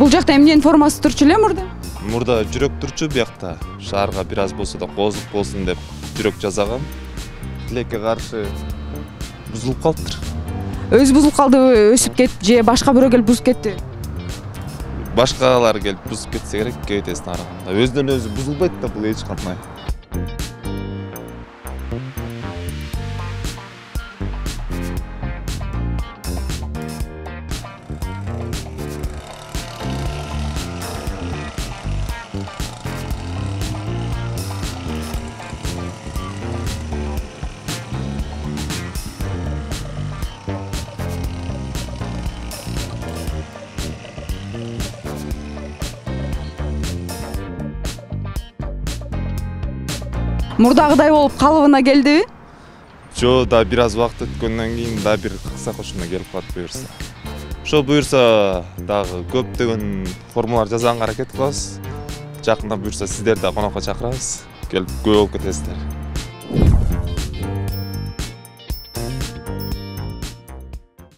Бул жакта эмненин формасы турчу эле мурда? Мурда жүрөк турчу, биякта шаарга бир аз болсо да коозук болсун деп жүрөк жасагам. Тилекке каршы бузулуп калыптыр. Өзү бузулуп калдыбы, өсүп кетип же башка бирөө келип бузуп кетти? Башкалар келип бузуп кетсе керек, кебетесин араганда. Өзүнөн өзү бузулбайт да бул эч кантмай. Мурдагыдай болуп калыбына келдиби? Жо, да бир аз убакыт өткөндөн кийин да бир кыксак ушуна келип калат буюрса. Ошо буюрса дагы көптөгөн формалар жасаганга аракет кылабыз. Жакында буюрса сиздерди да конокко чакырабыз. Келип көп болуп кетесиздер.